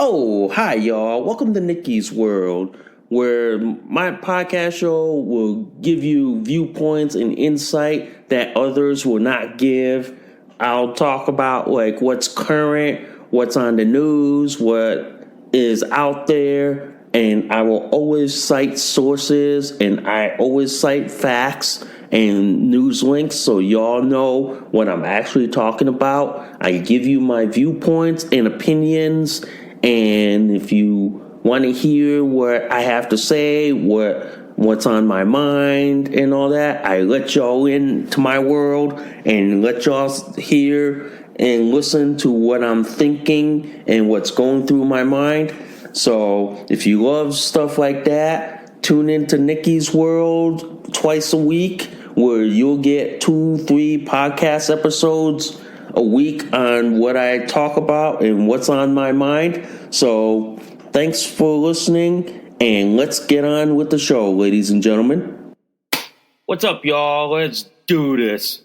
Oh, hi, y'all. Welcome to Nikki's World, where my podcast show will give you viewpoints and insight that others will not give. I'll talk about like what's current, what's on the news, what is out there, and I will always cite sources and I always cite facts and news links so y'all know what I'm actually talking about. I give you my viewpoints and opinions, and if you want to hear what I have to say, what's on my mind and all that, I let y'all into my world and let y'all hear and listen to what I'm thinking and what's going through my mind. So if you love stuff like that, tune into Nikki's World twice a week, where you'll get 2-3 podcast episodes a week on what I talk about and what's on my mind. So thanks for listening, and let's get on with the show, ladies and gentlemen. What's up, y'all? Let's do this.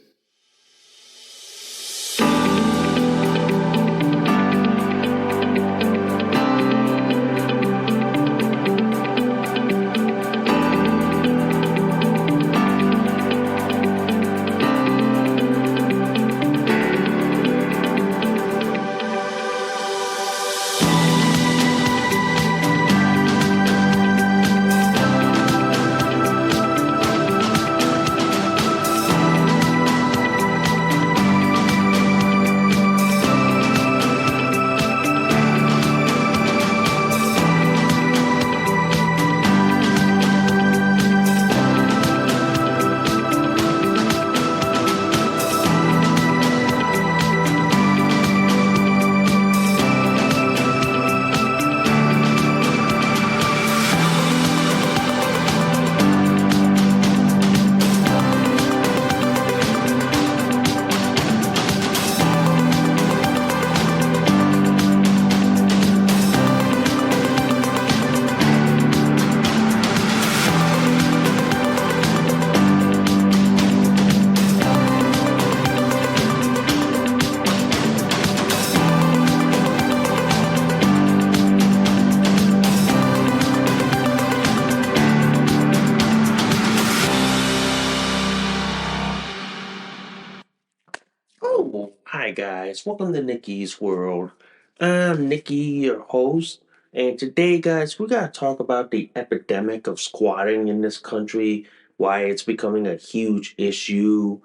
Oh, hi guys. Welcome to Nikki's World. I'm Nikki, your host, and today, guys, we gotta talk about the epidemic of squatting in this country, why it's becoming a huge issue,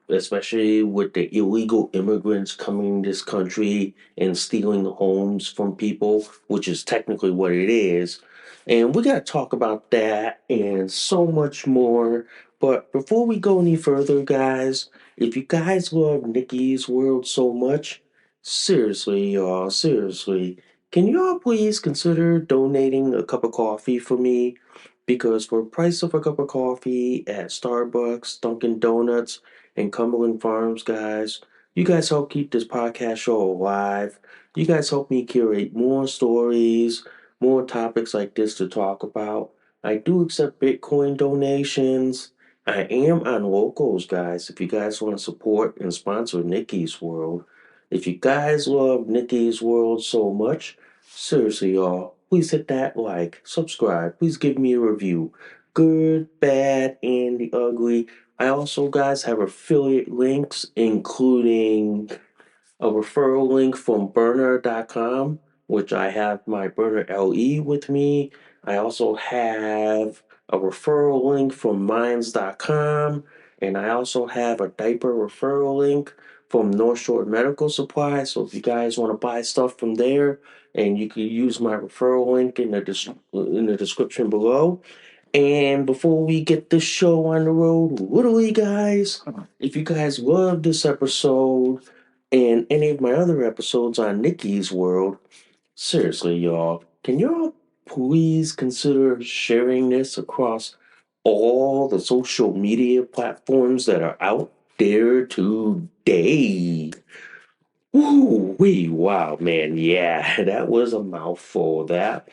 especially with the illegal immigrants coming in this country and stealing homes from people, which is technically what it is. And we got to talk about that and so much more. But before we go any further, guys, if you guys love Nikki's World so much, seriously, y'all, seriously, can y'all please consider donating a cup of coffee for me? Because for the price of a cup of coffee at Starbucks, Dunkin' Donuts, and Cumberland Farms, guys. You guys help keep this podcast show alive. You guys help me curate more stories, more topics like this to talk about. I do accept Bitcoin donations. I am on locals, guys, if you guys want to support and sponsor Nikki's World. If you guys love Nikki's World so much, seriously, y'all, please hit that like, subscribe, please give me a review. Good, bad, and the ugly. I also, guys, have affiliate links, including a referral link from burner.com, which I have my burner LE with me. I also have a referral link from minds.com, and I also have a diaper referral link from North Shore Medical Supply. So if you guys want to buy stuff from there, and you can use my referral link in the description below. And before we get this show on the road, literally, guys, if you guys love this episode and any of my other episodes on Nikki's World, seriously, y'all, can y'all please consider sharing this across all the social media platforms that are out there today? Woo wee wow, man. Yeah, that was a mouthful. That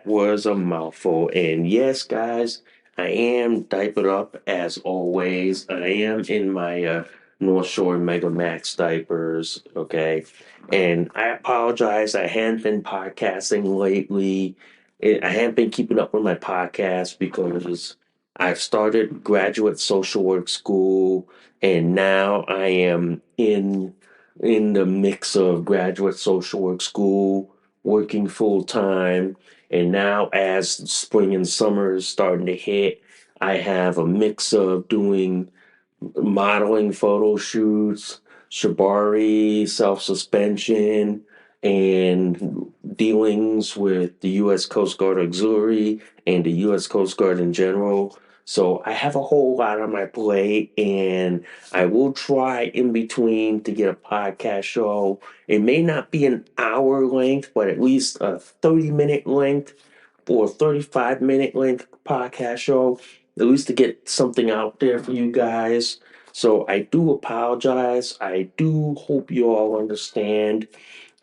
was a mouthful. And yes, guys, I am diapered up as always. I am in my North Shore Mega Max diapers. Okay. And I apologize. I hadn't been podcasting lately. I haven't been keeping up with my podcast because I've started graduate social work school, and now I am in the mix of graduate social work school, working full time. And now, as spring and summer is starting to hit, I have a mix of doing modeling photo shoots, shibari, self suspension, and dealings with the U.S. Coast Guard Auxiliary and the U.S. Coast Guard in general. So I have a whole lot on my plate, and I will try in between to get a podcast show. It may not be an hour length, but at least a 30-minute length or 35-minute length podcast show, at least to get something out there for you guys. So I do apologize. I do hope you all understand.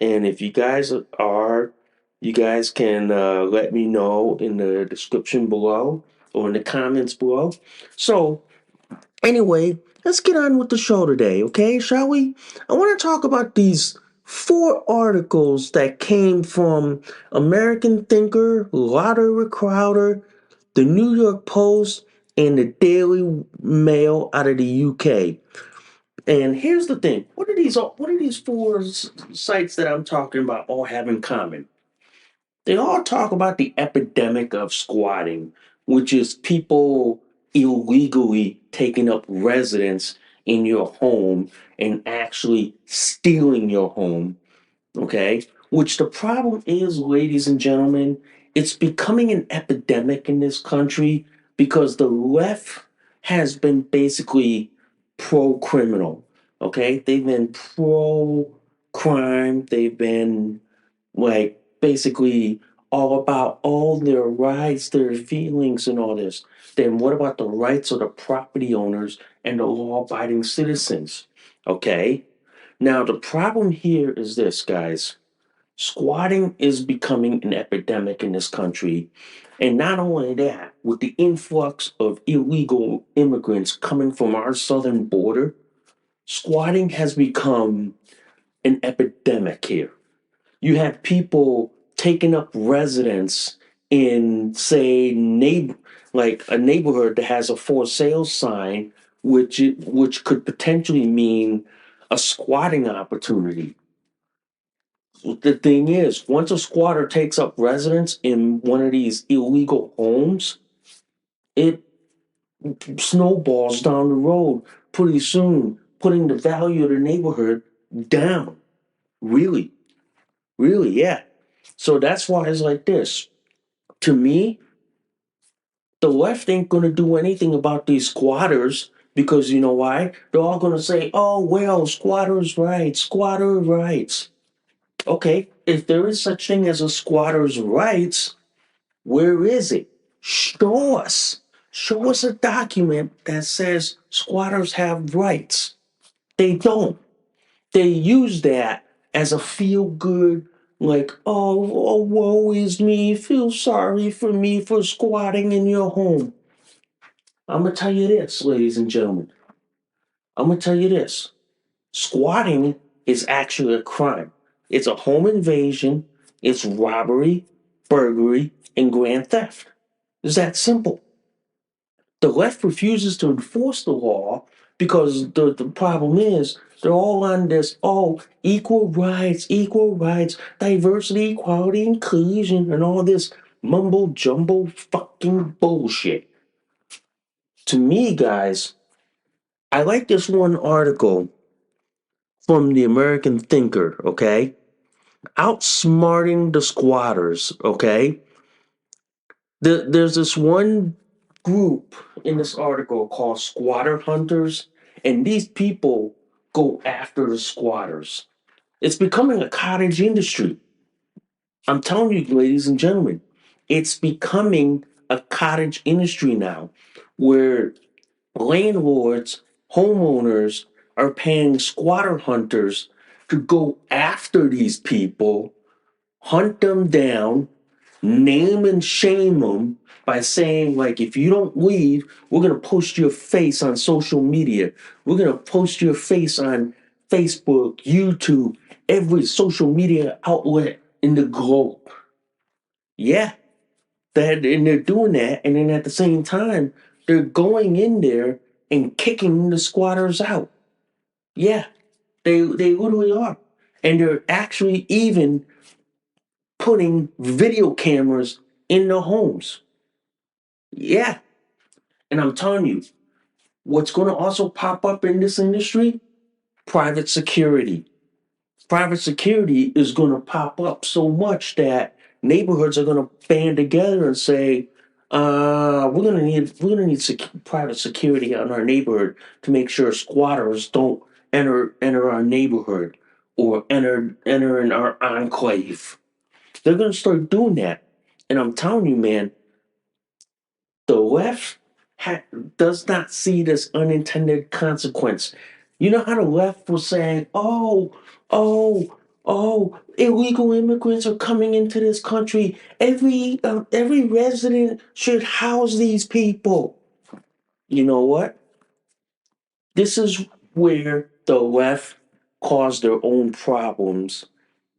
And if you guys can let me know in the description below or in the comments below. So anyway, let's get on with the show today, okay? Shall we? I want to talk about these four articles that came from American Thinker, Lauder Crowder, the New York Post, and the Daily Mail out of the UK. And here's the thing: what are these four sites that I'm talking about all have in common? They all talk about the epidemic of squatting, which is people illegally taking up residence in your home and actually stealing your home. Okay? Which the problem is, ladies and gentlemen, it's becoming an epidemic in this country because the left has been basically pro criminal. Okay? They've been pro crime. They've been like basically all about all their rights, their feelings, and all this. Then what about the rights of the property owners and the law abiding citizens? Okay. Now, the problem here is this, guys. Squatting is becoming an epidemic in this country. And not only that, with the influx of illegal immigrants coming from our southern border, squatting has become an epidemic here. You have people taking up residence in, say, like a neighborhood that has a for sale sign, which could potentially mean a squatting opportunity. The thing is, once a squatter takes up residence in one of these illegal homes, it snowballs down the road pretty soon, putting the value of the neighborhood down. Really, really, yeah. So that's why it's like this. To me, the left ain't going to do anything about these squatters because you know why? They're all going to say, oh, well, squatters' rights, squatter rights. Okay, if there is such thing as a squatter's rights, where is it? Show us. Show us a document that says squatters have rights. They don't. They use that as a feel good, like, oh, woe is me. Feel sorry for me for squatting in your home. I'm going to tell you this, ladies and gentlemen. I'm going to tell you this. Squatting is actually a crime. It's a home invasion, it's robbery, burglary, and grand theft. It's that simple. The left refuses to enforce the law because the problem is they're all on this, oh, equal rights, diversity, equality, inclusion, and all this mumbo jumbo fucking bullshit. To me, guys, I like this one article from the American Thinker, okay? Outsmarting the squatters, okay? There's this one group in this article called Squatter Hunters, and these people go after the squatters. It's becoming a cottage industry. I'm telling you, ladies and gentlemen, it's becoming a cottage industry now where landlords, homeowners are paying squatter hunters to go after these people, hunt them down, name and shame them by saying, like, if you don't leave, we're going to post your face on social media. We're going to post your face on Facebook, YouTube, every social media outlet in the globe. Yeah, and they're doing that. And then at the same time, they're going in there and kicking the squatters out. Yeah, they literally are. And they're actually even putting video cameras in the homes. Yeah. And I'm telling you, what's going to also pop up in this industry? Private security. Private security is going to pop up so much that neighborhoods are going to band together and say, we're going to need private security in our neighborhood to make sure squatters don't enter our neighborhood or enter in our enclave. They're going to start doing that. And I'm telling you, man, the left ha- does not see this unintended consequence. You know how the left was saying, oh, illegal immigrants are coming into this country. Every resident should house these people. You know what? This is where the left caused their own problems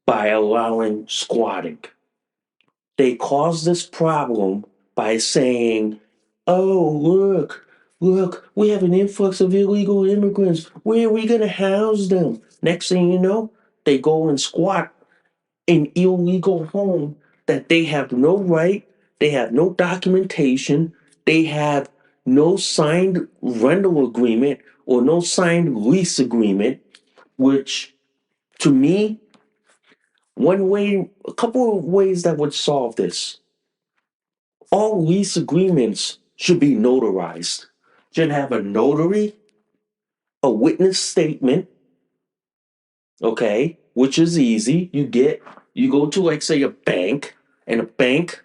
by allowing squatting. They caused this problem by saying, oh, look, we have an influx of illegal immigrants. Where are we going to house them? Next thing you know, they go and squat in illegal home that they have no right, they have no documentation, they have no signed rental agreement or no signed lease agreement, which to me, a couple of ways that would solve this. All lease agreements should be notarized. Should have a notary, a witness statement, okay, which is easy. You go to, like, say, a bank, and a bank,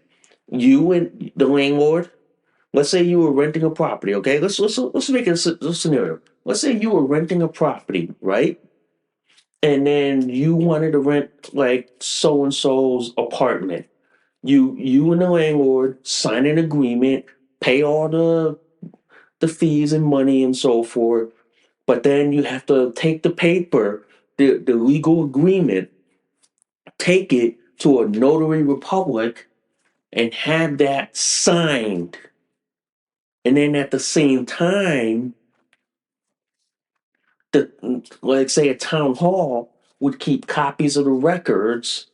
you and the landlord, let's say you were renting a property, okay? Let's make a scenario. Let's say you were renting a property, right? And then you wanted to rent, like, so and so's apartment. You and the landlord sign an agreement, pay all the fees and money and so forth. But then you have to take the paper, the legal agreement, take it to a notary republic and have that signed. And then at the same time, the like say a town hall would keep copies of the records,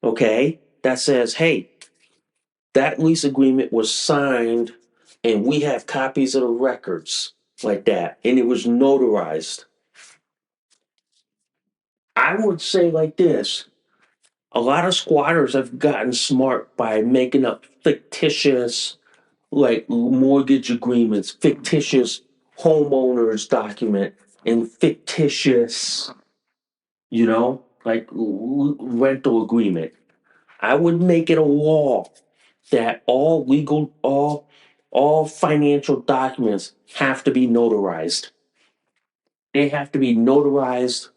okay, that says, hey, that lease agreement was signed and we have copies of the records like that. And it was notarized. I would say like this: a lot of squatters have gotten smart by making up fictitious, like, mortgage agreements, fictitious homeowners document, and fictitious, like, rental agreement. I would make it a law that all financial documents have to be notarized. They have to be notarized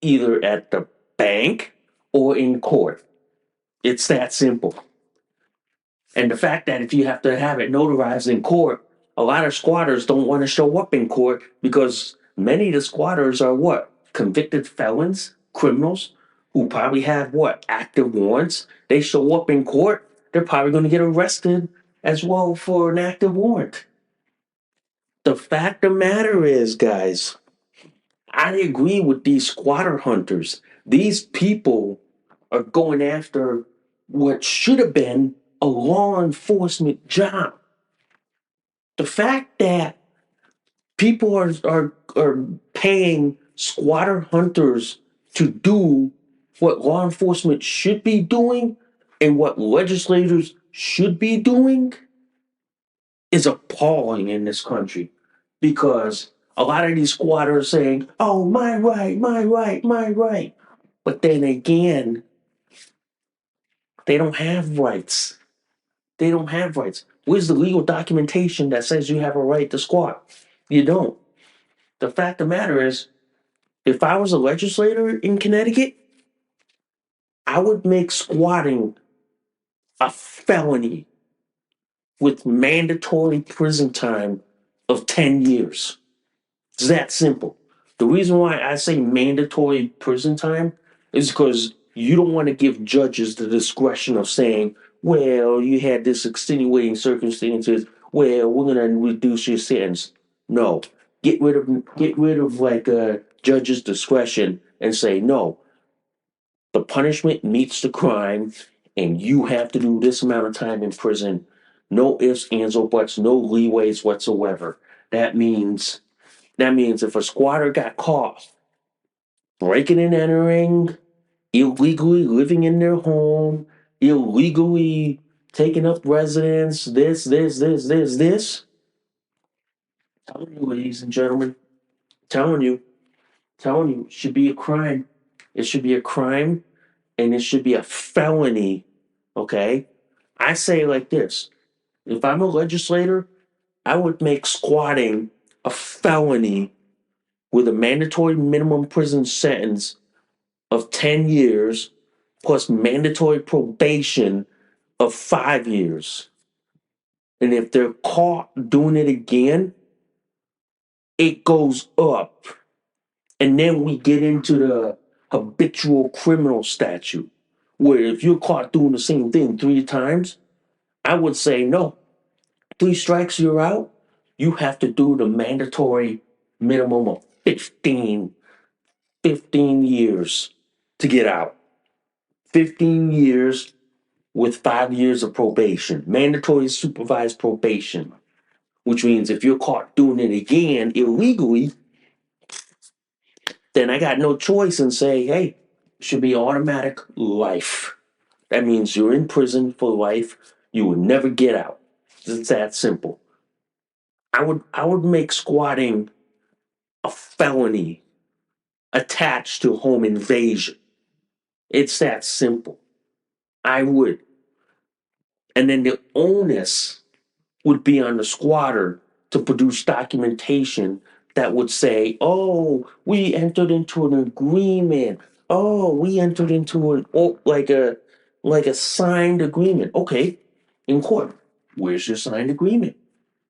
either at the bank or in court. It's that simple. And the fact that if you have to have it notarized in court, a lot of squatters don't want to show up in court because many of the squatters are what? Convicted felons, criminals who probably have what? Active warrants. They show up in court, they're probably going to get arrested as well for an active warrant. The fact of the matter is, guys, I agree with these squatter hunters. These people are going after what should have been a law enforcement job. The fact that people are paying squatter hunters to do what law enforcement should be doing and what legislators should be doing is appalling in this country, because a lot of these squatters are saying, oh, my right, my right, my right. But then again, they don't have rights. They don't have rights. Where's the legal documentation that says you have a right to squat? You don't. The fact of the matter is, if I was a legislator in Connecticut, I would make squatting a felony with mandatory prison time of 10 years. It's that simple. The reason why I say mandatory prison time is because you don't want to give judges the discretion of saying, well, you had this extenuating circumstances, well, we're gonna reduce your sentence. No. Get rid of like a judge's discretion and say, no, the punishment meets the crime, and you have to do this amount of time in prison. No ifs, ands, or buts, no leeways whatsoever. That means that means if a squatter got caught breaking and entering, illegally living in their home, illegally taking up residence, this, telling you, ladies and gentlemen, telling you, telling you, it should be a crime. It should be a crime, and it should be a felony. Okay? I say it like this: if I'm a legislator, I would make squatting a felony with a mandatory minimum prison sentence of 10 years plus mandatory probation of 5 years. And if they're caught doing it again, it goes up. And then we get into the habitual criminal statute, where if you're caught doing the same thing 3 times, I would say no. 3 strikes, you're out. You have to do the mandatory minimum of 15 years to get out. 15 years with 5 years of probation, mandatory supervised probation, which means if you're caught doing it again illegally, then I got no choice and say, hey, it should be automatic life. That means you're in prison for life. You will never get out. It's that simple. I would make squatting a felony attached to home invasion. It's that simple. I would. And then the onus would be on the squatter to produce documentation that would say, "Oh, we entered into an agreement. Oh, we entered into an like a signed agreement." Okay, in court, where's your signed agreement?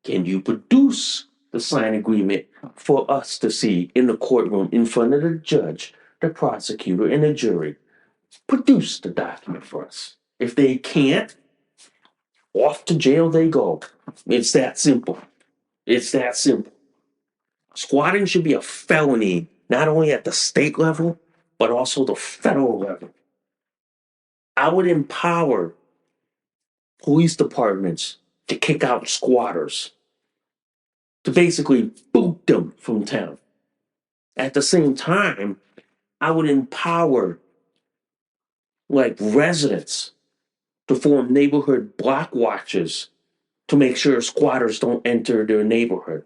Can you produce the signed agreement for us to see in the courtroom in front of the judge, the prosecutor, and the jury? Produce the document for us. If they can't, off to jail they go. It's that simple. It's that simple. Squatting should be a felony, not only at the state level, but also the federal level. I would empower police departments to kick out squatters, to basically boot them from town. At the same time, I would empower like residents to form neighborhood block watches to make sure squatters don't enter their neighborhood.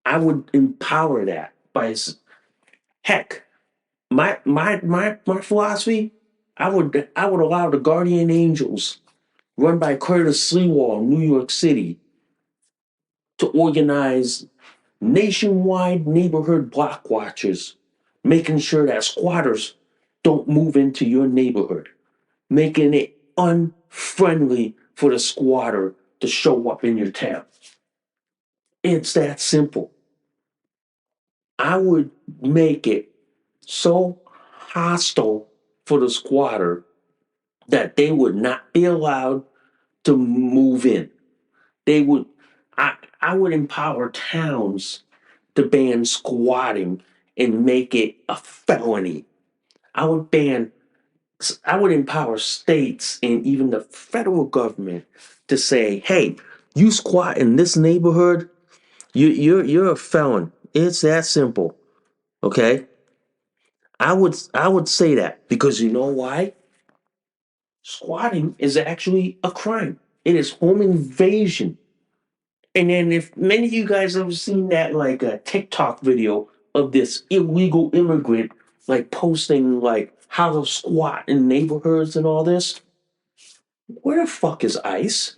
I would empower that by heck, my philosophy, I would allow the guardian angels run by Curtis Sliwa in New York City to organize nationwide neighborhood block watches, making sure that squatters don't move into your neighborhood, making it unfriendly for the squatter to show up in your town. It's that simple. I would make it so hostile for the squatter that they would not be allowed to move in. They would I would empower towns to ban squatting and make it a felony. I would ban I would empower states and even the federal government to say, "Hey, you squat in this neighborhood, you're a felon." It's that simple. Okay? I would say that because you know why? Squatting is actually a crime. It is home invasion. And then if many of you guys have seen that like a TikTok video of this illegal immigrant like posting like how to squat in neighborhoods and all this, where the fuck is ICE?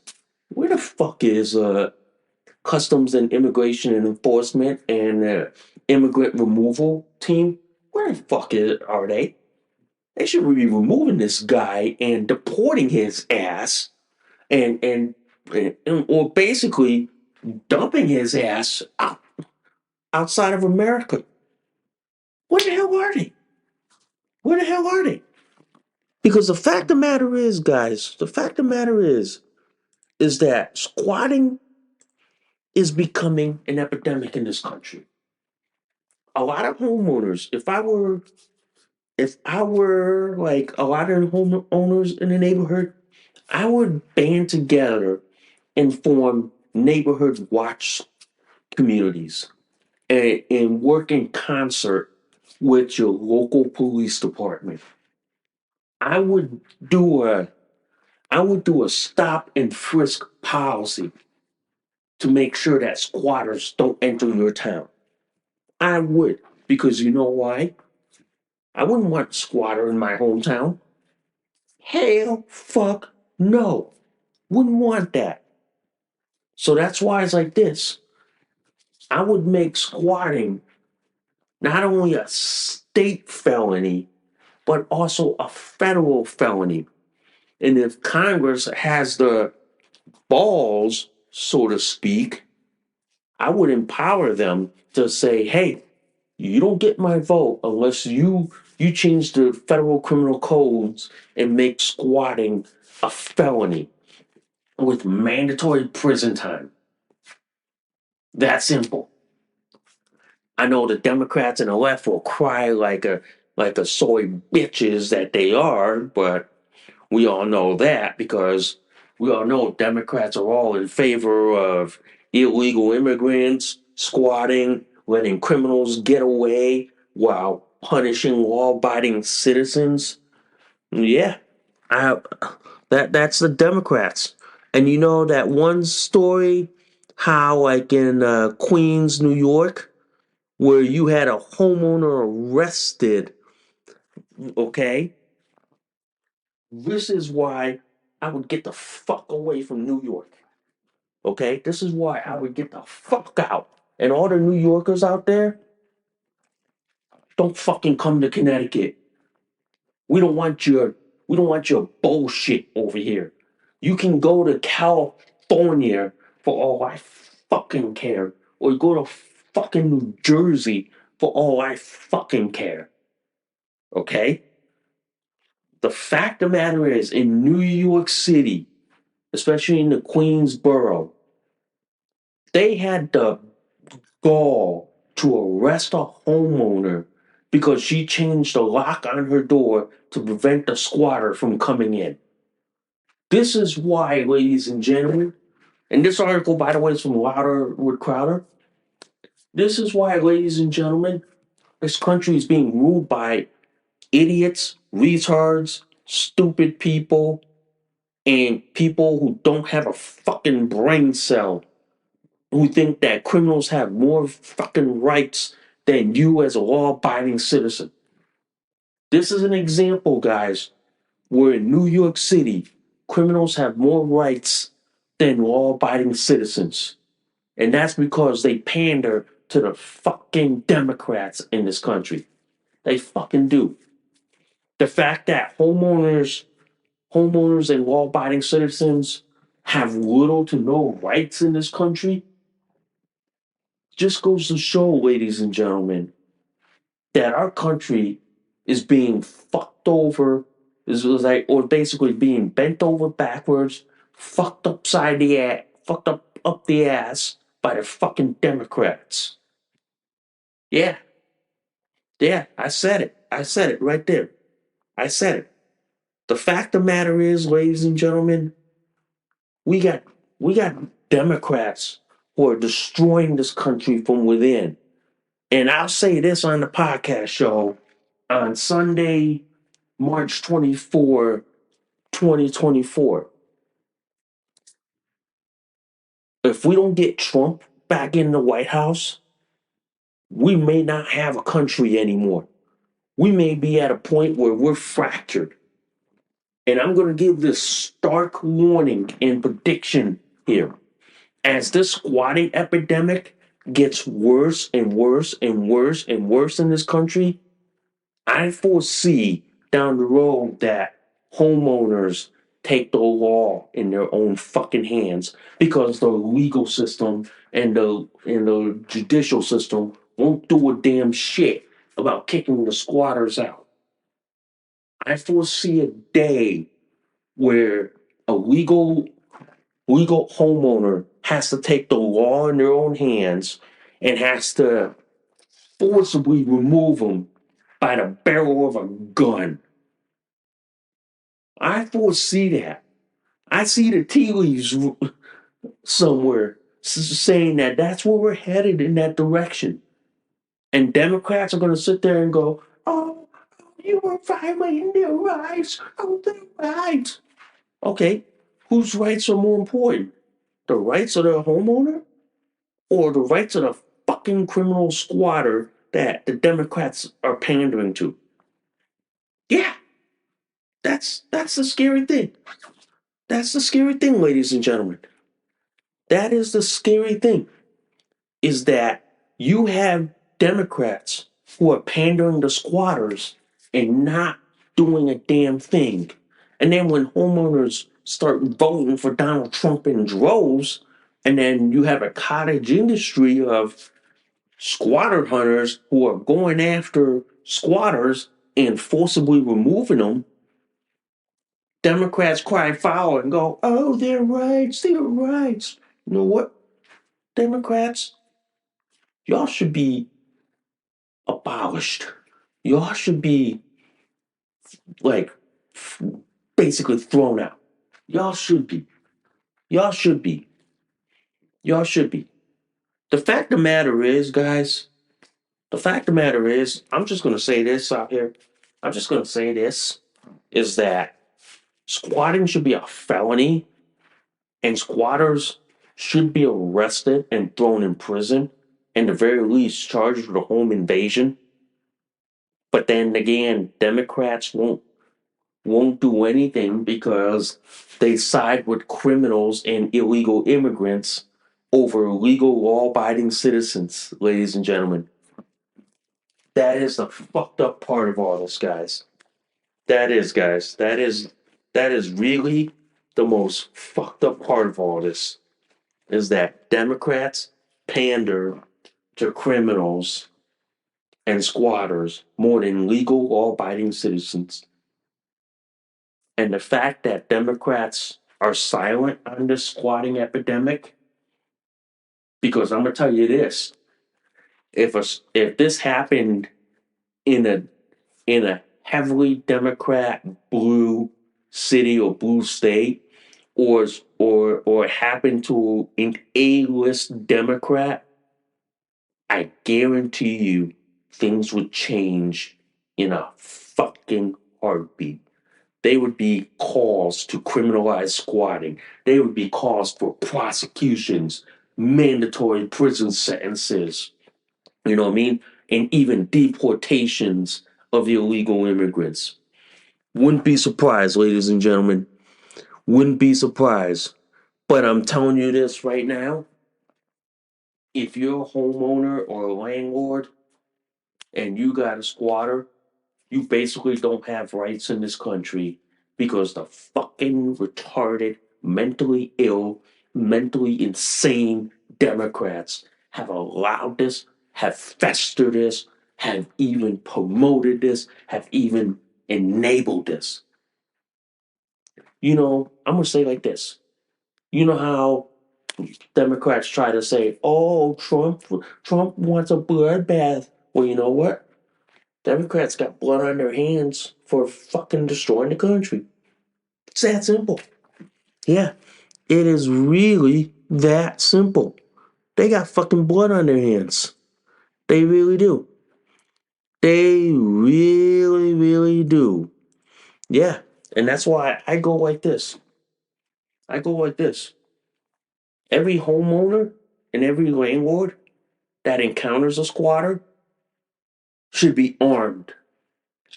Where the fuck is Customs and Immigration and Enforcement and immigrant removal team? Where the fuck are they? They should be removing this guy and deporting his ass and or basically dumping his ass outside of America. What the hell are they? Where the hell are they? Because the fact of the matter is, guys, the fact of the matter is that squatting is becoming an epidemic in this country. A lot of homeowners, if I were like a lot of homeowners in the neighborhood, I would band together and form neighborhood watch communities and work in concert with your local police department. I would do a I would do a stop and frisk policy to make sure that squatters don't enter your town. I would, because you know why? I wouldn't want a squatter in my hometown. Hell fuck no. Wouldn't want that. So that's why it's like this. I would make squatting not only a state felony, but also a federal felony. And if Congress has the balls, so to speak, I would empower them to say, hey, you don't get my vote unless you change the federal criminal codes and make squatting a felony with mandatory prison time. That simple. I know the Democrats and the left will cry like a soy bitches that they are, but we all know that because we all know Democrats are all in favor of illegal immigrants, squatting, letting criminals get away while punishing law-abiding citizens. Yeah, I, that's the Democrats. And you know that one story how like in Queens, New York, where you had a homeowner arrested, okay? This is why I would get the fuck away from New York. Okay? This is why I would get the fuck out. And all the New Yorkers out there, don't fucking come to Connecticut. We don't want your we don't want your bullshit over here. You can go to California for all I fucking care. Or go to fucking New Jersey for all I fucking care. Okay? The fact of the matter is, in New York City, especially in the Queens borough, they had the gall to arrest a homeowner because she changed the lock on her door to prevent the squatter from coming in. This is why, ladies and gentlemen, and this article, by the way, is from Louder with Crowder. This is why, ladies and gentlemen, this country is being ruled by idiots, retards, stupid people, and people who don't have a fucking brain cell, who think that criminals have more fucking rights than you as a law abiding citizen. This is an example, guys, where in New York City, criminals have more rights than law abiding citizens. And that's because they pander to the fucking Democrats in this country. They fucking do. The fact that homeowners and law abiding citizens have little to no rights in this country just goes to show, ladies and gentlemen, that our country is being fucked over, is like, or basically being bent over backwards, fucked upside the ass, fucked up the ass by the fucking Democrats. Yeah, yeah, I said it. I said it right there. I said it. The fact of the matter is, ladies and gentlemen, we got we got Democrats who are destroying this country from within. And I'll say this on the podcast show on Sunday, March 24, 2024. If we don't get Trump back in the White House, we may not have a country anymore. We may be at a point where we're fractured. And I'm going to give this stark warning and prediction here. As this squatting epidemic gets worse and worse and worse and worse in this country, I foresee down the road that homeowners take the law in their own fucking hands because the legal system and the judicial system won't do a damn shit about kicking the squatters out. I foresee a day where a legal homeowner has to take the law in their own hands and has to forcibly remove them by the barrel of a gun. I foresee that. I see the tea leaves somewhere saying that that's where we're headed in that direction. And Democrats are going to sit there and go, oh, you were violating their rights. Oh, their rights. Okay, whose rights are more important? The rights of the homeowner or the rights of the fucking criminal squatter that the Democrats are pandering to? Yeah, that's the scary thing. That's the scary thing, ladies and gentlemen. That is the scary thing, is that you have Democrats who are pandering to squatters and not doing a damn thing. And then when homeowners start voting for Donald Trump in droves, and then you have a cottage industry of squatter hunters who are going after squatters and forcibly removing them, Democrats cry foul and go, oh, their rights, their rights. You know what, Democrats? Y'all should be abolished. Y'all should be, like, basically thrown out. Y'all should be. Y'all should be. Y'all should be. The fact of the matter is, guys, the fact of the matter is, I'm just going to say this out here. I'm just going to say this is that squatting should be a felony and squatters should be arrested and thrown in prison, and at the very least charged with a home invasion. But then again, Democrats won't do anything because they side with criminals and illegal immigrants over legal law-abiding citizens, ladies and gentlemen. That is the fucked up part of all this, guys. That is, guys. That is really the most fucked up part of all this, is that Democrats pander to criminals and squatters more than legal law abiding citizens. And the fact that Democrats are silent on this squatting epidemic, because I'm going to tell you this, if this happened in a heavily Democrat blue city or blue state, or happened to an A-list Democrat, I guarantee you things would change in a fucking heartbeat. They would be calls to criminalize squatting. They would be calls for prosecutions, mandatory prison sentences, you know what I mean? And even deportations of illegal immigrants. Wouldn't be surprised, ladies and gentlemen. Wouldn't be surprised. But I'm telling you this right now, if you're a homeowner or a landlord and you got a squatter, you basically don't have rights in this country because the fucking retarded, mentally ill, mentally insane Democrats have allowed this, have festered this, have even promoted this, have even enabled this. I'm going to say it like this. You know how Democrats try to say, "Oh, Trump wants a bloodbath." Well, you know what? Democrats got blood on their hands for fucking destroying the country. It's that simple. Yeah, it is really that simple. They got fucking blood on their hands. They really do. They really, really do. Yeah, and that's why I go like this. I go like this. Every homeowner and every landlord that encounters a squatter should be armed.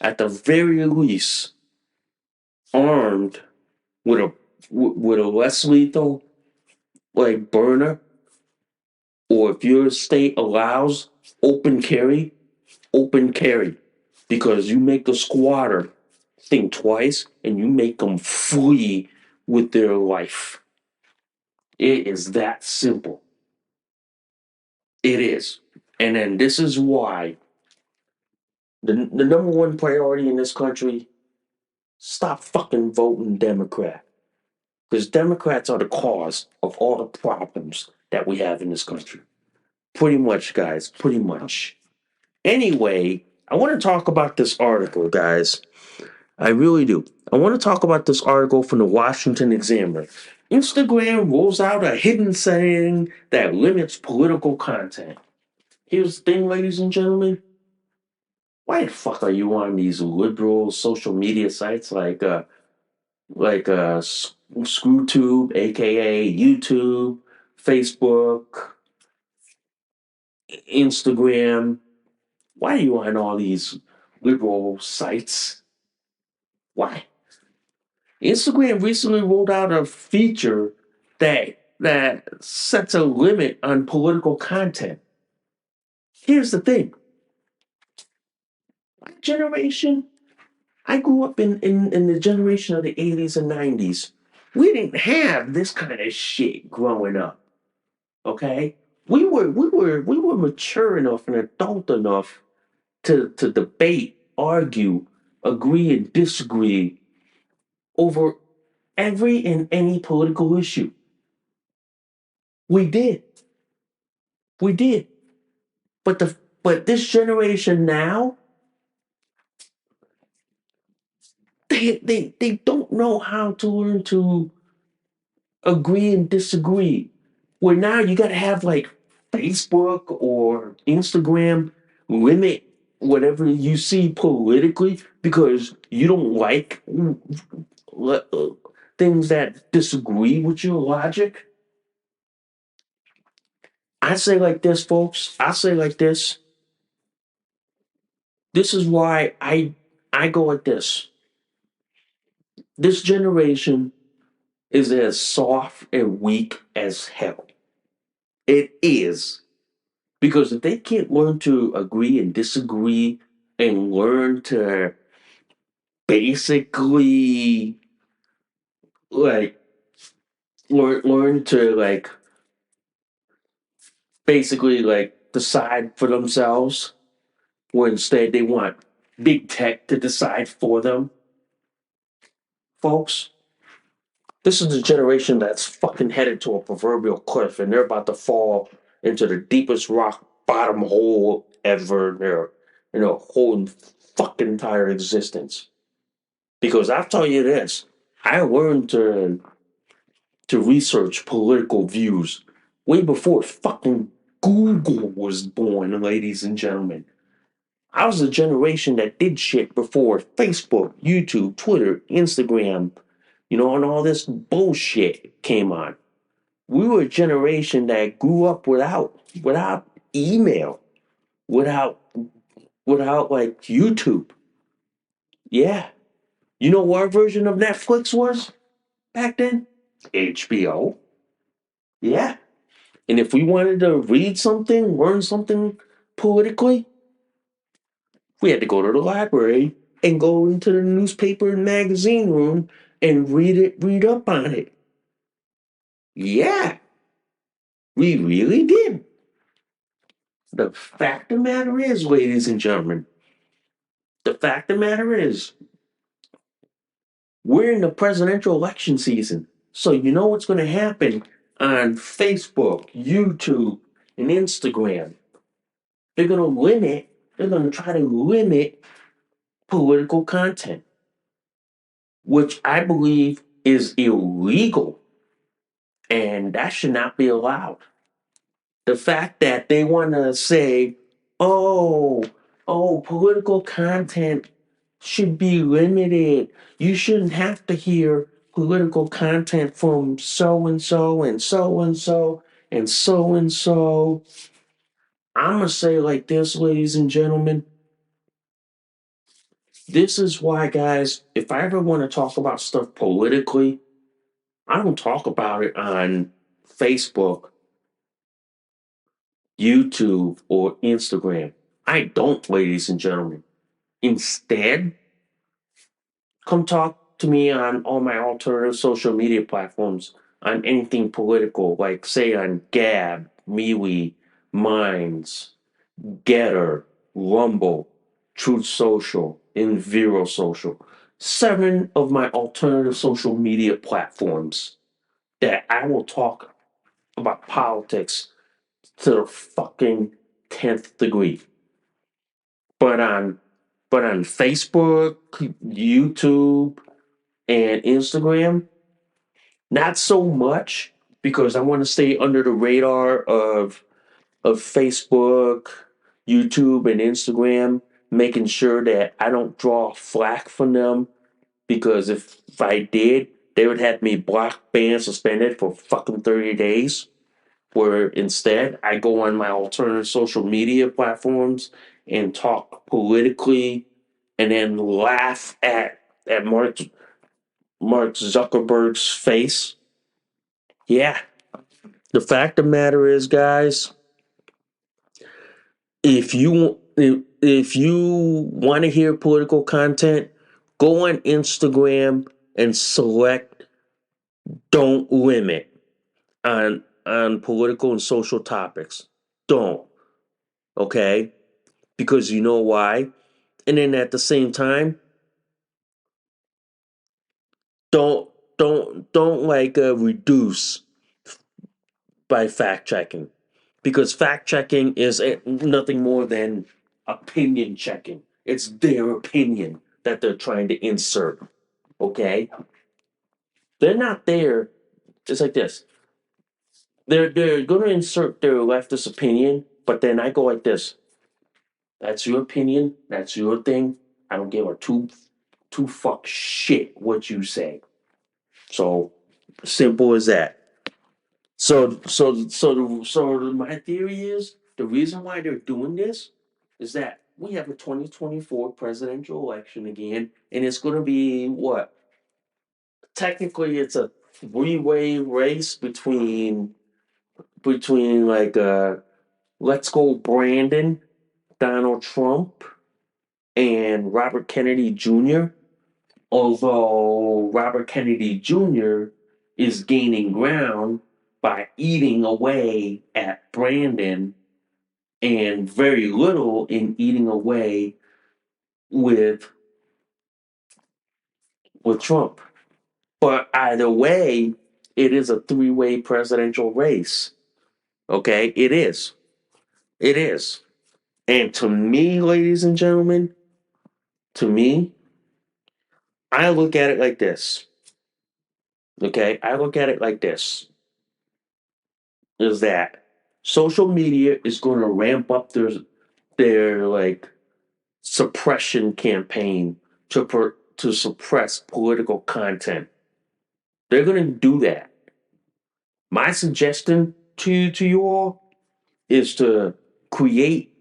At the very least, armed with a less lethal, like, burner, or if your state allows open carry, open carry, because you make the squatter think twice and you make them flee with their life. It is that simple. It is. And then this is why the number one priority in this country, stop fucking voting Democrat. Because Democrats are the cause of all the problems that we have in this country. Pretty much, guys. Pretty much. Anyway, I want to talk about this article, guys. I really do. I want to talk about this article from the Washington Examiner. Instagram rolls out a hidden setting that limits political content. Here's the thing, ladies and gentlemen. Why the fuck are you on these liberal social media sites like ScrewTube, aka YouTube, Facebook, Instagram? Why are you on all these liberal sites? Why? Instagram recently rolled out a feature that sets a limit on political content. Here's the thing. My generation, I grew up in the generation of the 80s and 90s. We didn't have this kind of shit growing up. Okay? We were mature enough and adult enough to debate, argue, agree and disagree over every and any political issue. We did. We did. But this generation now, they don't know how to learn to agree and disagree. Where now you gotta have like Facebook or Instagram limit whatever you see politically because you don't like things that disagree with your logic. I say like this, folks. I say like this. This is why I go like this. This generation is as soft and weak as hell. It is. Because if they can't learn to agree and disagree and learn to basically like learn to like basically like decide for themselves, where instead they want big tech to decide for them, folks, this is the generation that's fucking headed to a proverbial cliff and they're about to fall into the deepest rock bottom hole ever in their whole fucking entire existence. Because I'll tell you this, I learned to research political views way before fucking Google was born, ladies and gentlemen. I was a generation that did shit before Facebook, YouTube, Twitter, Instagram, and all this bullshit came on. We were a generation that grew up without email, without without like YouTube. Yeah. You know what our version of Netflix was back then? HBO. Yeah. And if we wanted to read something, learn something politically, we had to go to the library and go into the newspaper and magazine room and read up on it. Yeah, we really did. The fact of the matter is, ladies and gentlemen, the fact of the matter is, we're in the presidential election season. So you know what's going to happen on Facebook, YouTube, and Instagram? They're going to limit, they're going to try to limit political content, which I believe is illegal and that should not be allowed. The fact that they want to say, oh, political content should be limited. You shouldn't have to hear political content from so and so and so and so and so and so. I'm going to say like this, ladies and gentlemen. This is why, guys, if I ever want to talk about stuff politically, I don't talk about it on Facebook, YouTube, or Instagram. I don't, ladies and gentlemen. Instead, come talk to me on all my alternative social media platforms on anything political, like say on Gab, MeWe, Minds, Getter, Rumble, Truth Social, and Vero Social. 7 of my alternative social media platforms that I will talk about politics to the fucking 10th degree. But on Facebook, YouTube, and Instagram, not so much because I want to stay under the radar of Facebook, YouTube, and Instagram, making sure that I don't draw flack from them because if I did, they would have me blocked, banned, suspended for fucking 30 days. Where instead, I go on my alternative social media platforms and talk politically and then laugh at Mark Zuckerberg's face. Yeah, the fact of the matter is, guys, if you want to hear political content, go on Instagram and select "Don't Limit" on political and social topics. Don't, okay? Because you know why. And then at the same time, don't don't like reduce by fact checking, because fact checking is nothing more than opinion checking. It's their opinion that they're trying to insert. Okay, they're not there. It's like this. They're going to insert their leftist opinion, but then I go like this. That's your opinion. That's your thing. I don't give a two fuck shit what you say. So simple as that. My theory is the reason why they're doing this is that we have a 2024 presidential election again, and it's going to be what? Technically, it's a three-way race between like Let's Go Brandon, Donald Trump, and Robert Kennedy Jr. Although Robert Kennedy Jr. is gaining ground by eating away at Brandon and very little in eating away with Trump. But either way, it is a three-way presidential race. Okay, it is. It is. And to me, ladies and gentlemen, to me, I look at it like this. Okay, I look at it like this: is that social media is going to ramp up their like suppression campaign to suppress political content. They're going to do that. My suggestion to you all is to create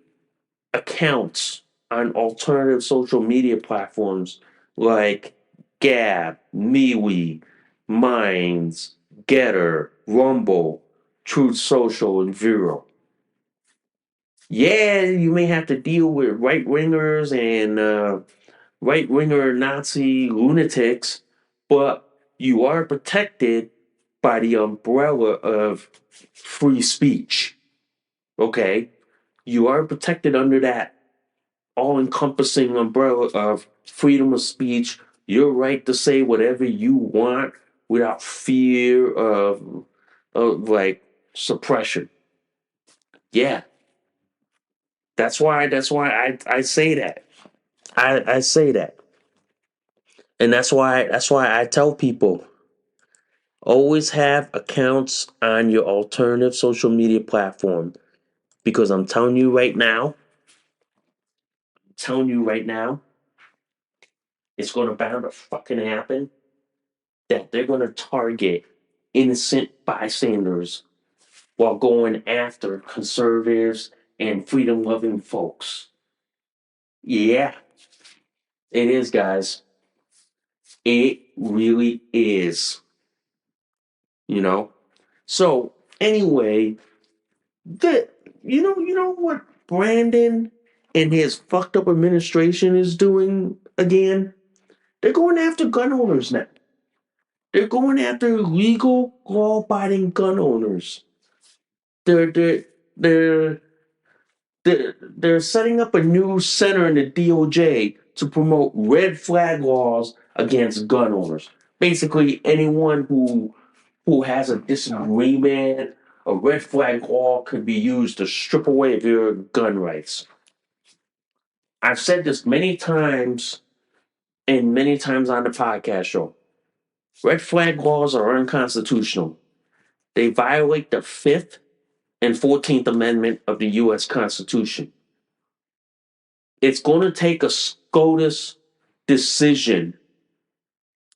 accounts on alternative social media platforms like Gab, MeWe, Minds, Getter, Rumble, Truth Social, and Vero. Yeah, you may have to deal with right wingers and right winger Nazi lunatics, but you are protected by the umbrella of free speech. Okay? You are protected under that all encompassing umbrella of freedom of speech, your right to say whatever you want without fear of like suppression. Yeah. That's why I say that. I say that. And that's why I tell people always have accounts on your alternative social media platform, because telling you right now, it's going to bound to fucking happen that they're going to target innocent bystanders while going after conservatives and freedom loving folks. Yeah, it is, guys. It really is. You know? So, anyway, the you know what Brandon and his fucked up administration is doing again? They're going after gun owners now. They're going after legal, law-abiding gun owners. They're they're they're they're setting up a new center in the DOJ to promote red flag laws against gun owners. Basically, anyone who has a disagreement, a red flag law could be used to strip away your gun rights. I've said this many times and many times on the podcast show. Red flag laws are unconstitutional. They violate the Fifth and 14th Amendment of the U.S. Constitution. It's going to take a SCOTUS decision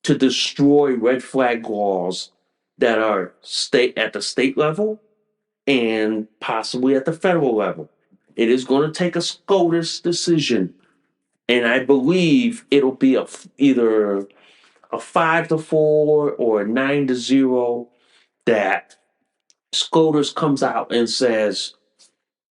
to destroy red flag laws that are state at the state level and possibly at the federal level. It is going to take a SCOTUS decision, and I believe it'll be either a 5-4 or a 9-0 that SCOTUS comes out and says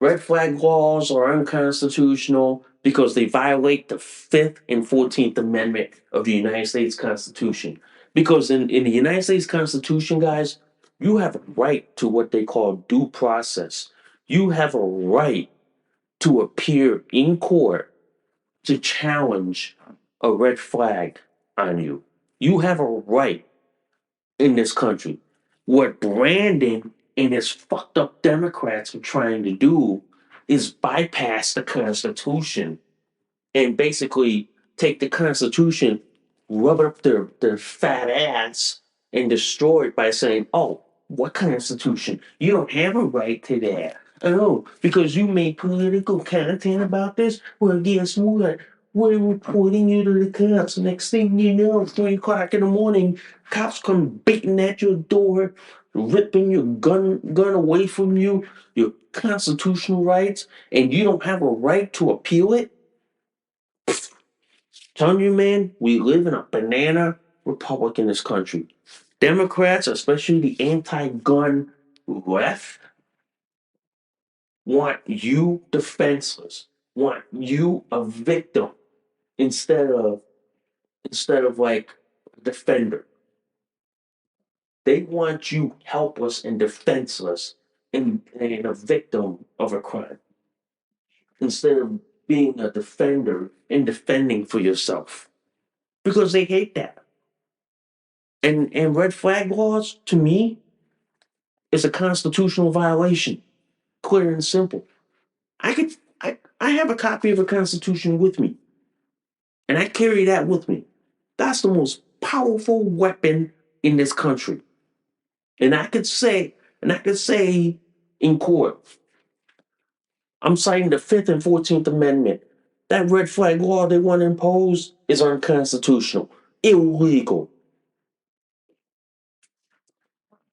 red flag laws are unconstitutional because they violate the Fifth and 14th Amendment of the United States Constitution. Because in the United States Constitution, guys, you have a right to what they call due process. You have a right to appear in court to challenge a red flag on you. You have a right in this country. What Brandon and his fucked up Democrats are trying to do is bypass the Constitution and basically take the Constitution, rub it up their fat ass, and destroy it by saying, oh, what Constitution? You don't have a right to that. Oh, because you made political content about this? Well, guess what? We're reporting you to the cops. Next thing you know, 3 o'clock in the morning, cops come beating at your door, ripping your gun away from you, your constitutional rights, and you don't have a right to appeal it? Telling you, man, we live in a banana republic in this country. Democrats, especially the anti-gun left, want you defenseless, want you a victim instead of like a defender. They want you helpless and defenseless and a victim of a crime instead of being a defender and defending for yourself because they hate that. And red flag laws, to me, is a constitutional violation. Clear and simple. I could I have a copy of the Constitution with me. And I carry that with me. That's the most powerful weapon in this country. And I could say in court, I'm citing the Fifth and 14th Amendment. That red flag law they want to impose is unconstitutional, illegal.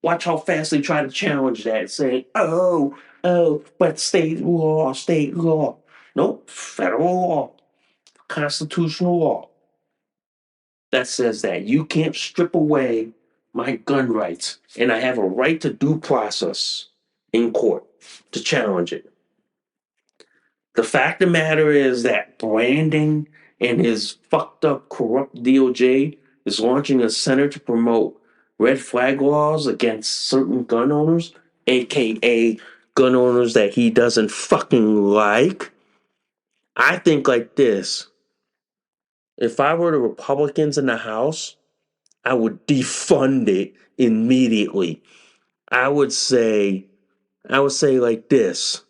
Watch how fast they try to challenge that, saying, but state law. Nope, federal law, constitutional law that says that you can't strip away my gun rights, and I have a right to due process in court to challenge it. The fact of the matter is that Brandon and his fucked up, corrupt DOJ is launching a center to promote red flag laws against certain gun owners, aka gun owners that he doesn't fucking like. I think like this: if I were the Republicans in the House, I would defund it immediately. I would say, like this: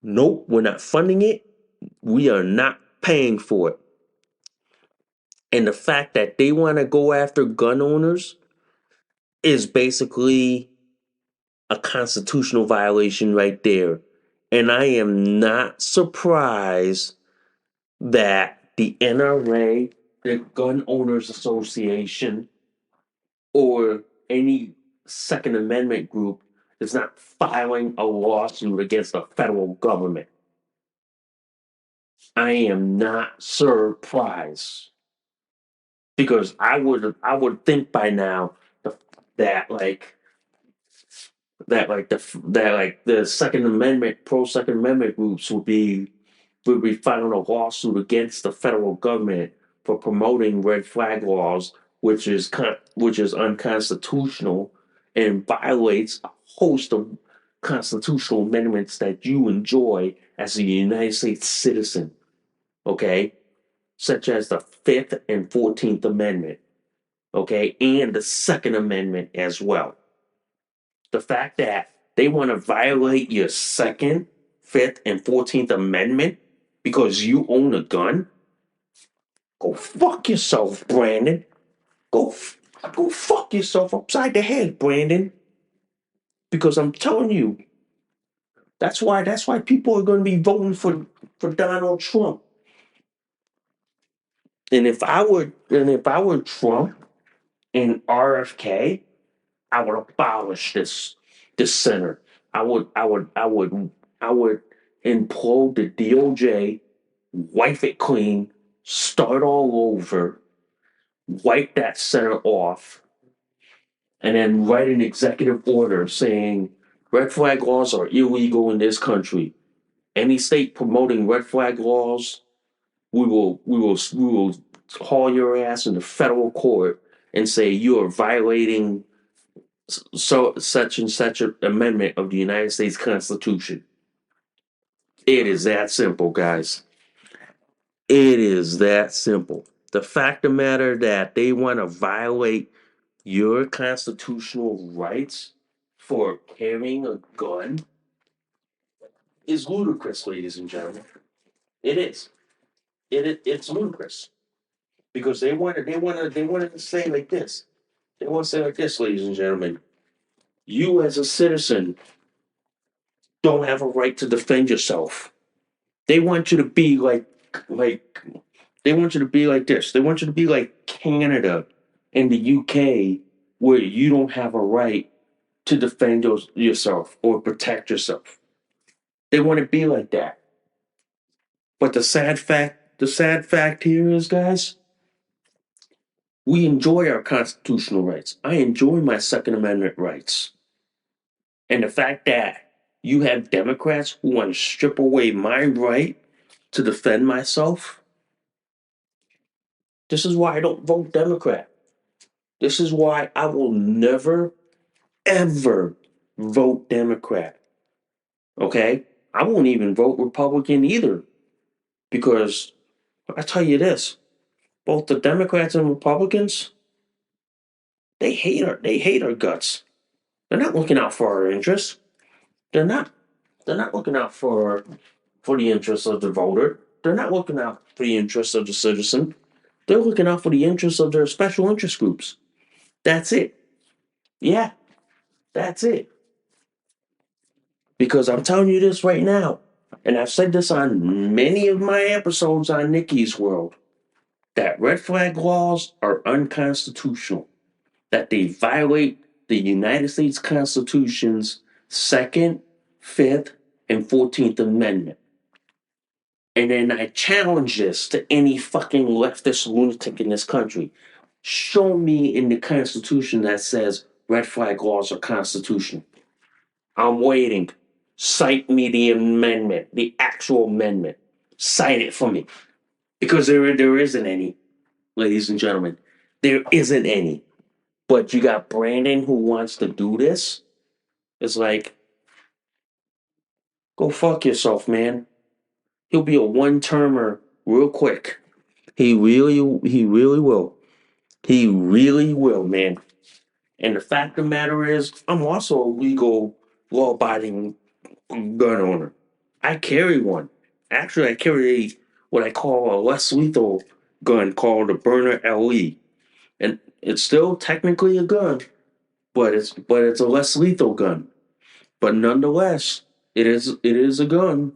nope, we're not funding it. We are not paying for it. And the fact that they want to go after gun owners is basically a constitutional violation right there. And I am not surprised that the NRA, the Gun Owners Association, or any Second Amendment group is not filing a lawsuit against the federal government. I am not surprised because I would think by now that like that like the Second Amendment pro Second Amendment groups would be will be filing a lawsuit against the federal government for promoting red flag laws, which is unconstitutional and violates a host of constitutional amendments that you enjoy as a United States citizen. Okay, such as the Fifth and 14th Amendment. Okay, and the Second Amendment as well. The fact that they want to violate your Second, Fifth, and 14th Amendment because you own a gun, go fuck yourself, Brandon. Go, go fuck yourself upside the head, Brandon. Because I'm telling you, that's why people are going to be voting for Donald Trump. And if I were Trump and RFK, I would abolish this center. I would implode the DOJ, wipe it clean, start all over, wipe that center off, and then write an executive order saying red flag laws are illegal in this country. Any state promoting red flag laws, we will haul your ass into federal court and say you are violating such and such an amendment of the United States Constitution. It is that simple, guys. It is that simple. The fact of the matter that they want to violate your constitutional rights for carrying a gun is ludicrous, ladies and gentlemen. It is. It's ludicrous because they wanted to say like this. They want to say like this, ladies and gentlemen. You as a citizen don't have a right to defend yourself. They want you to be like they want you to be like this. They want you to be like Canada and the UK, where you don't have a right to defend yourself or protect yourself. They want to be like that. But the sad fact here is, guys, we enjoy our constitutional rights. I enjoy my Second Amendment rights. And the fact that you have Democrats who want to strip away my right to defend myself, this is why I don't vote Democrat. This is why I will never, ever vote Democrat. Okay? I won't even vote Republican either. Because I tell you this, both the Democrats and Republicans, they hate our guts. They're not looking out for our interests. They're not. They're not looking out for the interests of the voter. They're not looking out for the interests of the citizen. They're looking out for the interests of their special interest groups. That's it. Yeah, that's it. Because I'm telling you this right now, and I've said this on many of my episodes on Nikki's World, that red flag laws are unconstitutional, that they violate the United States Constitution's Second, Fifth, and 14th Amendment. And then I challenge this to any fucking leftist lunatic in this country. Show me in the Constitution that says red flag laws are constitutional. I'm waiting. Cite me the amendment, the actual amendment. Cite it for me. Because there isn't any, ladies and gentlemen. There isn't any. But you got Brandon who wants to do this. It's like, go fuck yourself, man. He'll be a one-termer real quick. He really will. He really will, man. And the fact of the matter is, I'm also a legal, law-abiding gun owner. I carry one. Actually, I carry what I call a less lethal gun called a burner LE, and it's still technically a gun, but it's a less lethal gun. But nonetheless, it is a gun.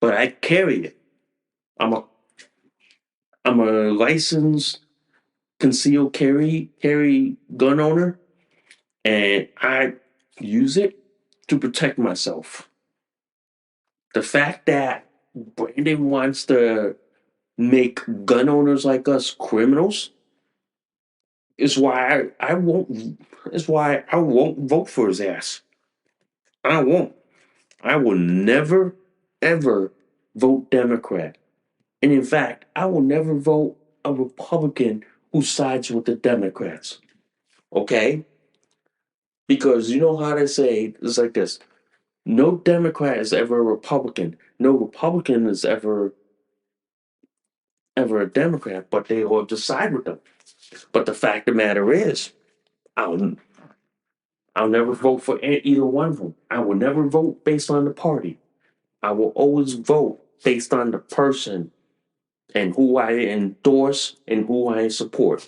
But I carry it. I'm a I'm a licensed concealed carry gun owner, and I use it to protect myself. The fact that Brandon wants to make gun owners like us criminals is why I won't is why I won't vote for his ass. I won't. I will never ever vote Democrat. And in fact, I will never vote a Republican who sides with the Democrats. Okay? Because you know how they say it's like this: no Democrat is ever a Republican. No Republican is ever a Democrat, but they all just side with them. But the fact of the matter is, I'll I'll never vote for either one of them. I will never vote based on the party. I will always vote based on the person and who I endorse and who I support.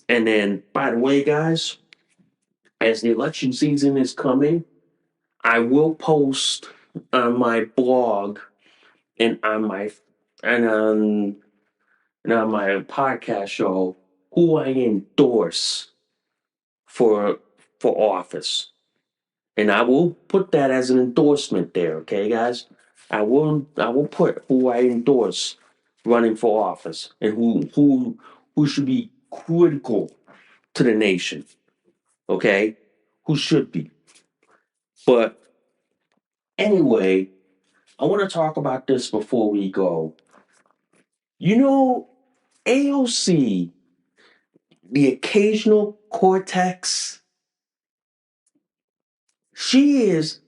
And then, by the way, guys, as the election season is coming, I will post on my blog and on my and on and on my podcast show who I endorse for for office. And I will put that as an endorsement there, okay, guys? I will put who I endorse running for office and who should be critical to the nation, okay? Who should be. But anyway, I want to talk about this before we go. You know, AOC, the occasional cortex, she is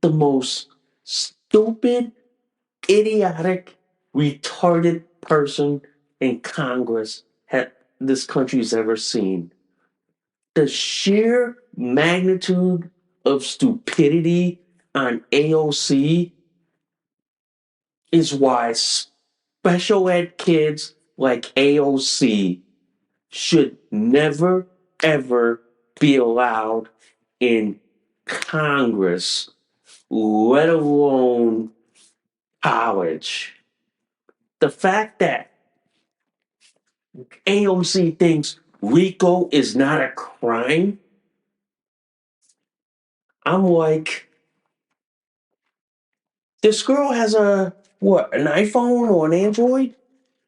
the most stupid, idiotic, retarded person in Congress this country's ever seen. The sheer magnitude of stupidity on AOC is why special ed kids like AOC should never, ever be allowed in Congress, let alone college. The fact that AOC thinks RICO is not a crime, I'm like, this girl has an iPhone or an Android?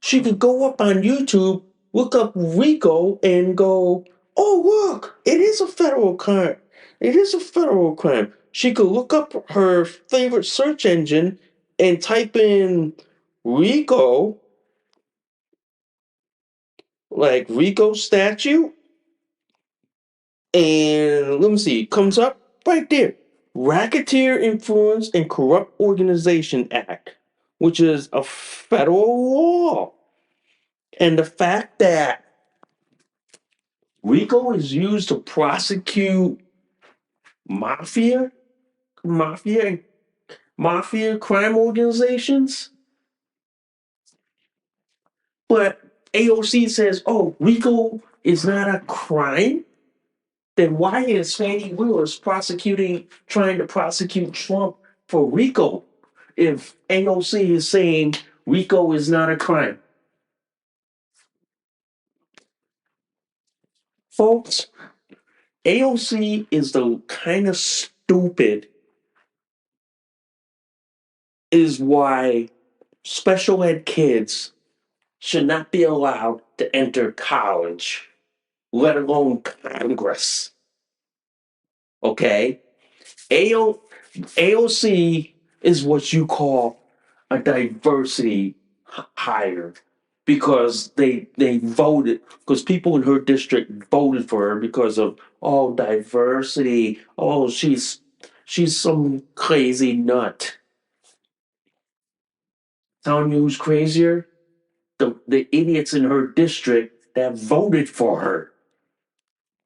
She could go up on YouTube, look up RICO, and go, oh, look, it is a federal crime. It is a federal crime. She could look up her favorite search engine and type in RICO, like RICO statute, and let me see, it comes up right there. Racketeer Influence and Corrupt Organization Act, which is a federal law. And the fact that RICO is used to prosecute mafia, mafia, mafia crime organizations, but AOC says, "Oh, RICO is not a crime." Then why is Fannie Willis trying to prosecute Trump for RICO if AOC is saying RICO is not a crime? Folks, AOC is the kind of stupid is why special ed kids should not be allowed to enter college, let alone Congress. Okay? AO, AOC is what you call a diversity hire because they voted because people in her district voted for her because of diversity. Oh, she's some crazy nut. Telling you who's crazier? The idiots in her district that voted for her.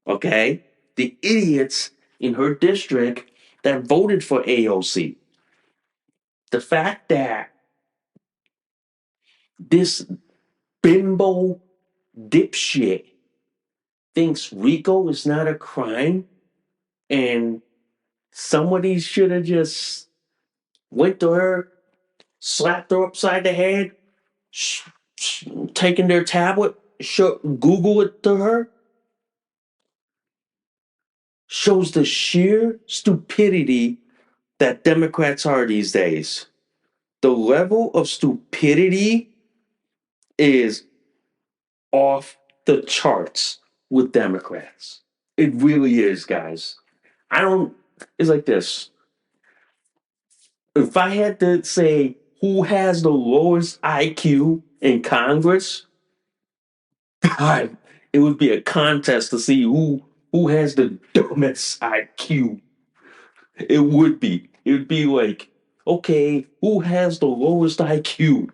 Okay? The idiots in her district that voted for AOC. The fact that this bimbo dipshit thinks RICO is not a crime and somebody should have just went to her, slapped her upside the head, taken their tablet, Google it to her, shows the sheer stupidity that Democrats are these days. The level of stupidity is off the charts with Democrats. It really is, guys. I don't, it's like this. If I had to say who has the lowest IQ in Congress, God, it would be a contest to see who has the dumbest IQ. It would be. It would be like, okay, who has the lowest IQ?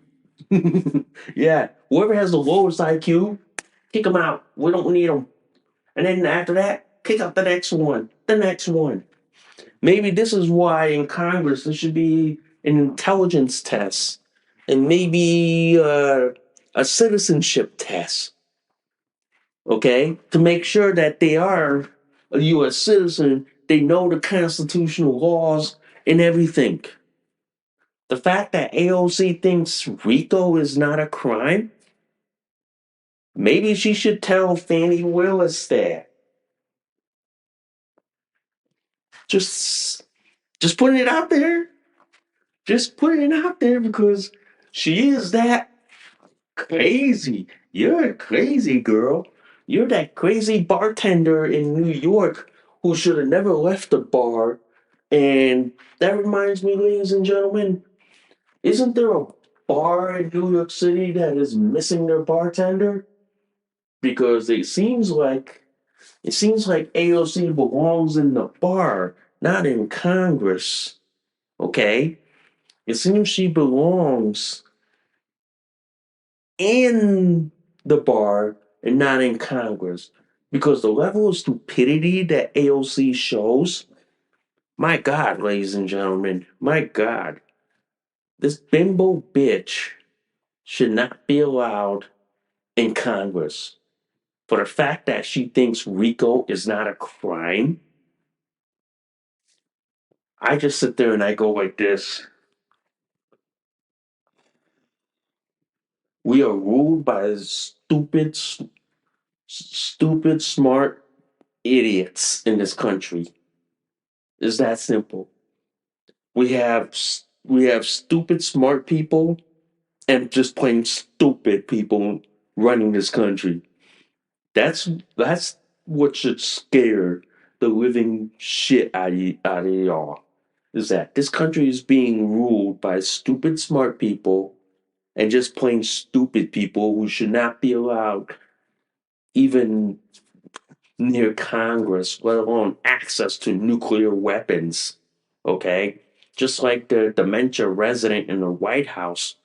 Yeah, whoever has the lowest IQ, kick them out. We don't need them. And then after that, kick out the next one, the next one. Maybe this is why in Congress there should be an intelligence test and maybe a citizenship test, okay? To make sure that they are a U.S. citizen, they know the constitutional laws and everything. The fact that AOC thinks RICO is not a crime, maybe she should tell Fannie Willis that. Just, just putting it out there. Just putting it out there because she is that crazy. You're a crazy girl. You're that crazy bartender in New York who should have never left the bar. And that reminds me, ladies and gentlemen, isn't there a bar in New York City that is missing their bartender? Because it seems like AOC belongs in the bar, not in Congress. Okay? It seems she belongs in the bar and not in Congress. Because the level of stupidity that AOC shows, my God, ladies and gentlemen, my God, this bimbo bitch should not be allowed in Congress. For the fact that she thinks RICO is not a crime, I just sit there and I go like this. We are ruled by stupid, smart idiots in this country. It's that simple. We have stupid smart people and just plain stupid people running this country. That's what should scare the living shit out of y'all. Is that this country is being ruled by stupid smart people and just plain stupid people who should not be allowed even near Congress, let alone access to nuclear weapons. Okay? Just like the dementia resident in the White House,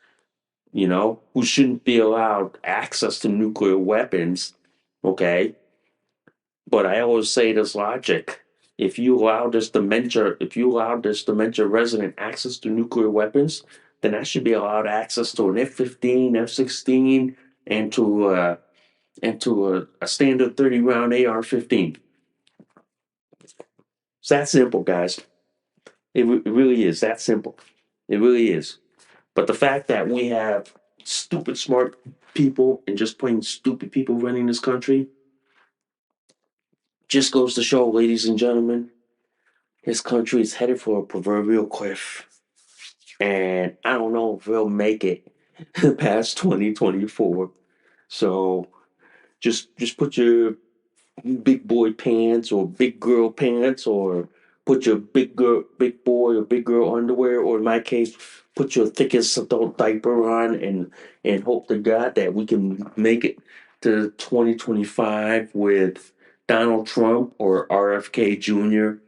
who shouldn't be allowed access to nuclear weapons. Okay? But I always say this logic. If you allow this dementia resident access to nuclear weapons, then I should be allowed access to an F-15, F-16, and to a standard 30 round AR-15. It's that simple, guys. It really is that simple. It really is. But the fact that we have stupid smart people and just plain stupid people running this country just goes to show, ladies and gentlemen, this country is headed for a proverbial cliff. And I don't know if we'll make it past 2024. So just put your big boy pants or big girl pants, or put your big boy or big girl underwear, or in my case, put your thickest adult diaper on, and hope to God that we can make it to 2025 with Donald Trump or RFK Jr.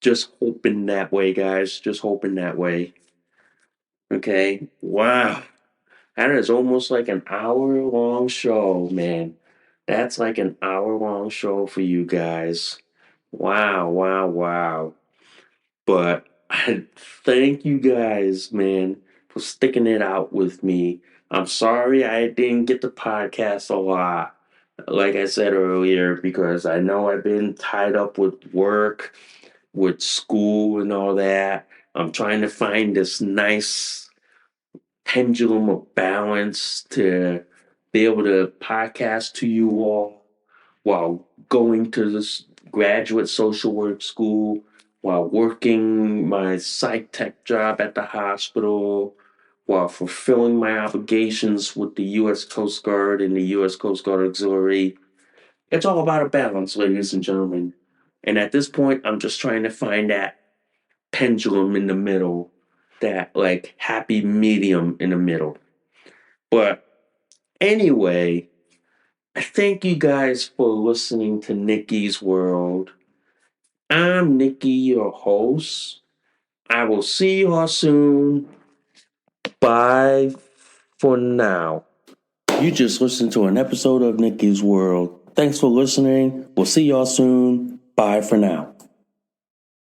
Just hoping that way, guys. Just hoping that way. Okay. Wow. That is almost like an hour long show, man. That's like an hour long show for you guys. Wow, wow, wow. But I thank you guys, man, for sticking it out with me. I'm sorry I didn't get the podcast a lot, like I said earlier, because I know I've been tied up with work, with school, and all that. I'm trying to find this nice pendulum of balance to be able to podcast to you all while going to this graduate social work school, while working my psych tech job at the hospital, while fulfilling my obligations with the U.S. Coast Guard and the U.S. Coast Guard Auxiliary. It's all about a balance, ladies and gentlemen. And at this point, I'm just trying to find that pendulum in the middle. that like happy medium in the middle. But anyway, I thank you guys for listening to Nikki's World. I'm Nikki, your host. I will see you all soon. Bye for now. You just listened to an episode of Nikki's World. Thanks for listening. We'll see y'all soon. Bye for now.